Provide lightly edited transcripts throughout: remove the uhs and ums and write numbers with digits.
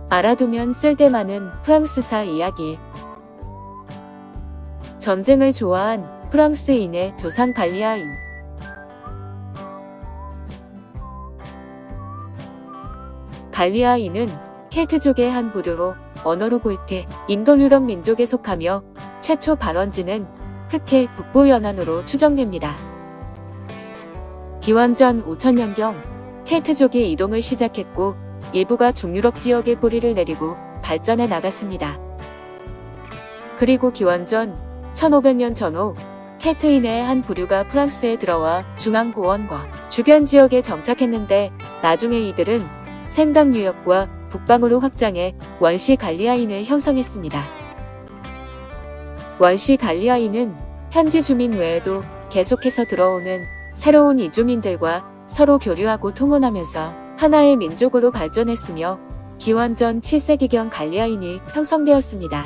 알아두면 쓸데많은 프랑스사 이야기. 전쟁을 좋아한 프랑스인의 교상 갈리아인. 갈리아인은 켈트족의 한 부류로 언어로 볼 때 인도유럽 민족에 속하며 최초 발원지는 흑해 북부 연안으로 추정됩니다. 기원전 5000년경 켈트족이 이동을 시작했고 일부가 중유럽 지역에 뿌리를 내리고 발전해 나갔습니다. 그리고 기원전 1500년 전후 켈트인의 한 부류가 프랑스에 들어와 중앙고원과 주변 지역에 정착했는데 나중에 이들은 생강 유역과 북방으로 확장해 원시 갈리아인을 형성했습니다. 원시 갈리아인은 현지 주민 외에도 계속해서 들어오는 새로운 이주민들과 서로 교류하고 통혼하면서 하나의 민족으로 발전했으며 기원전 7세기경 갈리아인이 형성되었습니다.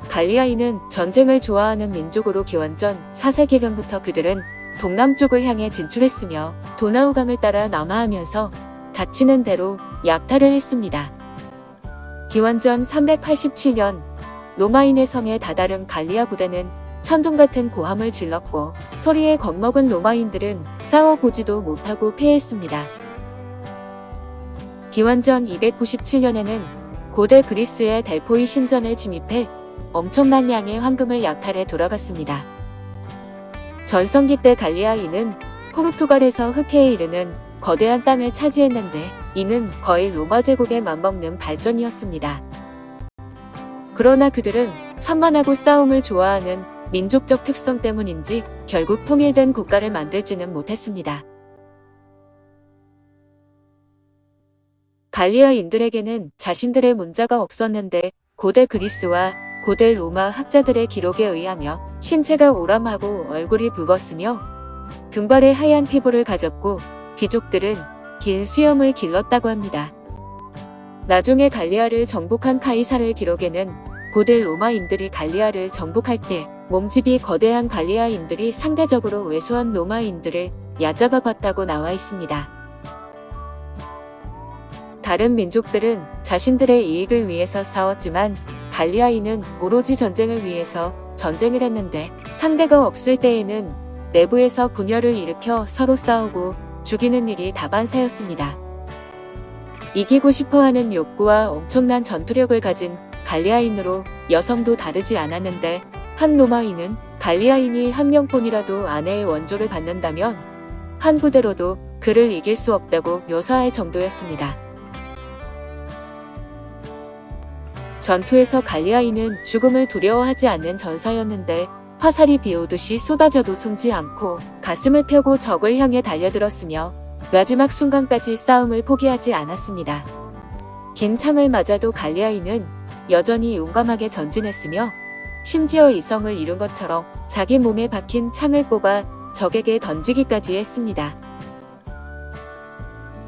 갈리아인은 전쟁을 좋아하는 민족으로 기원전 4세기경부터 그들은 동남쪽을 향해 진출했으며 도나우강을 따라 남하하면서 닥치는 대로 약탈을 했습니다. 기원전 387년 로마인의 성에 다다른 갈리아 부대는 천둥 같은 고함을 질렀고 소리에 겁먹은 로마인들은 싸워보지도 못하고 패했습니다. 기원전 297년에는 고대 그리스의 델포이 신전을 침입해 엄청난 양의 황금을 약탈해 돌아갔습니다. 전성기 때 갈리아인은 포르투갈에서 흑해에 이르는 거대한 땅을 차지했는데 이는 거의 로마 제국에 맞먹는 발전이었습니다. 그러나 그들은 산만하고 싸움을 좋아하는 민족적 특성 때문인지 결국 통일된 국가를 만들지는 못했습니다. 갈리아인들에게는 자신들의 문자가 없었는데 고대 그리스와 고대 로마 학자들의 기록에 의하며 신체가 오람하고 얼굴이 붉었으며 등발에 하얀 피부를 가졌고 귀족들은 긴 수염을 길렀다고 합니다. 나중에 갈리아를 정복한 카이사르의 기록에는 고대 로마인들이 갈리아를 정복할 때 몸집이 거대한 갈리아인들이 상대적으로 왜소한 로마인들을 얕잡아 봤다고 나와 있습니다. 다른 민족들은 자신들의 이익을 위해서 싸웠지만 갈리아인은 오로지 전쟁을 위해서 전쟁을 했는데 상대가 없을 때에는 내부에서 분열을 일으켜 서로 싸우고 죽이는 일이 다반사였습니다. 이기고 싶어하는 욕구와 엄청난 전투력을 가진 갈리아인으로 여성도 다르지 않았는데 한 로마인은 갈리아인이 한 명뿐이라도 아내의 원조를 받는다면 한 부대로도 그를 이길 수 없다고 묘사할 정도였습니다. 전투에서 갈리아인은 죽음을 두려워하지 않는 전사였는데 화살이 비오듯이 쏟아져도 숨지 않고 가슴을 펴고 적을 향해 달려들었으며 마지막 순간까지 싸움을 포기하지 않았습니다. 긴 창을 맞아도 갈리아인은 여전히 용감하게 전진했으며 심지어 이성을 잃은 것처럼 자기 몸에 박힌 창을 뽑아 적에게 던지기까지 했습니다.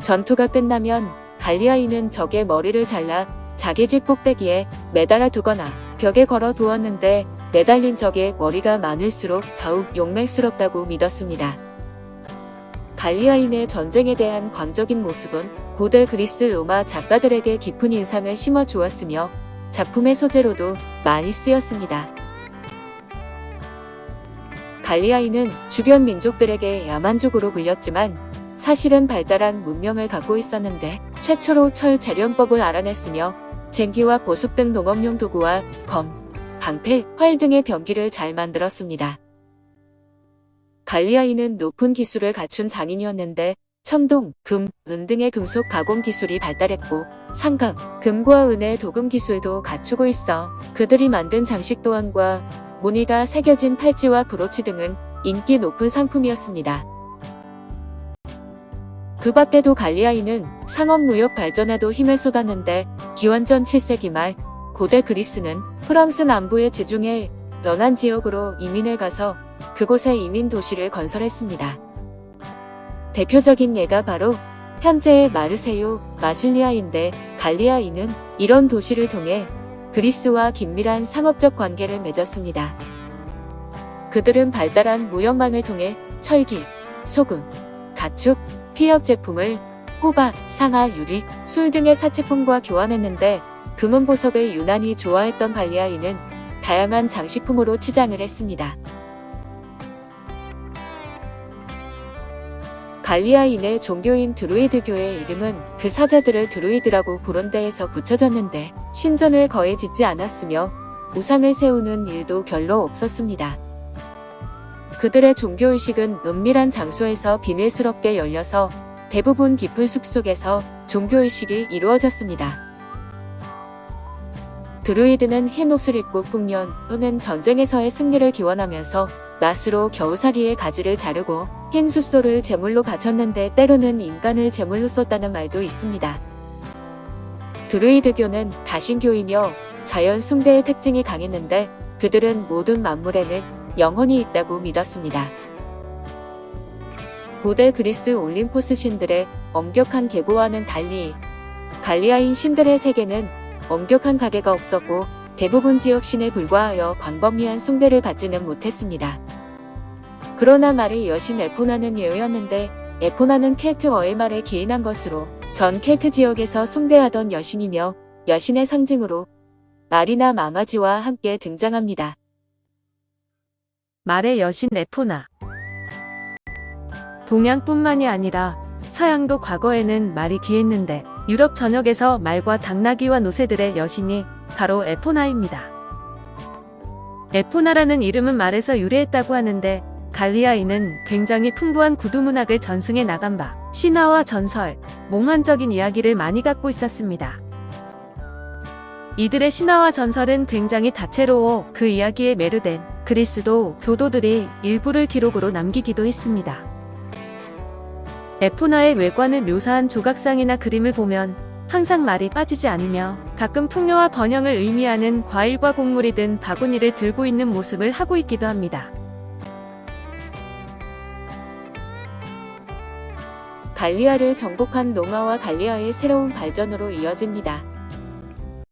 전투가 끝나면 갈리아인은 적의 머리를 잘라 자기 집 꼭대기에 매달아 두거나 벽에 걸어 두었는데 매달린 적의 머리가 많을수록 더욱 용맹스럽다고 믿었습니다. 갈리아인의 전쟁에 대한 광적인 모습은 고대 그리스 로마 작가들에게 깊은 인상을 심어주었으며 작품의 소재로도 많이 쓰였습니다. 갈리아인은 주변 민족들에게 야만족으로 불렸지만 사실은 발달한 문명을 갖고 있었는데 최초로 철 재련법을 알아냈으며 쟁기와 보습 등 농업용 도구와 검, 방패, 활 등의 병기를 잘 만들었습니다. 갈리아인은 높은 기술을 갖춘 장인이었는데 청동, 금, 은 등의 금속 가공 기술이 발달했고 상각, 금과 은의 도금 기술도 갖추고 있어 그들이 만든 장식 도안과 무늬가 새겨진 팔찌와 브로치 등은 인기 높은 상품이었습니다. 그 밖에도 갈리아인은 상업무역 발전에도 힘을 쏟았는데 기원전 7세기 말 고대 그리스는 프랑스 남부의 지중해 연안 지역으로 이민을 가서 그곳에 이민 도시를 건설했습니다. 대표적인 예가 바로 현재의 마르세유, 마실리아인데 갈리아인은 이런 도시를 통해 그리스와 긴밀한 상업적 관계를 맺었습니다. 그들은 발달한 무역망을 통해 철기, 소금, 가축, 피혁 제품을 호박, 상아, 유리, 술 등의 사치품과 교환했는데 금은 보석을 유난히 좋아했던 갈리아인은 다양한 장식품으로 치장을 했습니다. 갈리아인의 종교인 드루이드교의 이름은 그 사자들을 드루이드라고 부른 데에서 붙여졌는데 신전을 거의 짓지 않았으며 우상을 세우는 일도 별로 없었습니다. 그들의 종교의식은 은밀한 장소에서 비밀스럽게 열려서 대부분 깊은 숲속에서 종교의식이 이루어졌습니다. 드루이드는 흰 옷을 입고 풍년 또는 전쟁에서의 승리를 기원하면서 낫으로 겨우살이의 가지를 자르고 흰 숫소를 제물로 바쳤는데 때로는 인간을 제물로 썼다는 말도 있습니다. 드루이드교는 다신교이며 자연 숭배의 특징이 강했는데 그들은 모든 만물에는 영혼이 있다고 믿었습니다. 고대 그리스 올림포스 신들의 엄격한 계보와는 달리 갈리아인 신들의 세계는 엄격한 가계가 없었고 대부분 지역 신에 불과하여 광범위한 숭배를 받지는 못했습니다. 그러나 말의 여신 에포나는 예외였는데 에포나는 켈트 어의 기인한 것으로 전 켈트 지역에서 숭배하던 여신이며 여신의 상징으로 말이나 망아지와 함께 등장합니다. 말의 여신 에포나. 동양뿐만이 아니라 서양도 과거에는 말이 귀했는데 유럽 전역에서 말과 당나귀와 노새들의 여신이 바로 에포나입니다. 에포나라는 이름은 말에서 유래했다고 하는데 갈리아인은 굉장히 풍부한 구두 문학을 전승해 나간 바 신화와 전설, 몽환적인 이야기를 많이 갖고 있었습니다. 이들의 신화와 전설은 굉장히 다채로워 그 이야기에 매료된 그리스도 교도들이 일부를 기록으로 남기기도 했습니다. 에포나의 외관을 묘사한 조각상이나 그림을 보면 항상 말이 빠지지 않으며 가끔 풍요와 번영을 의미하는 과일과 곡물이 든 바구니를 들고 있는 모습을 하고 있기도 합니다. 갈리아를 정복한 로마와 갈리아의 새로운 발전으로 이어집니다.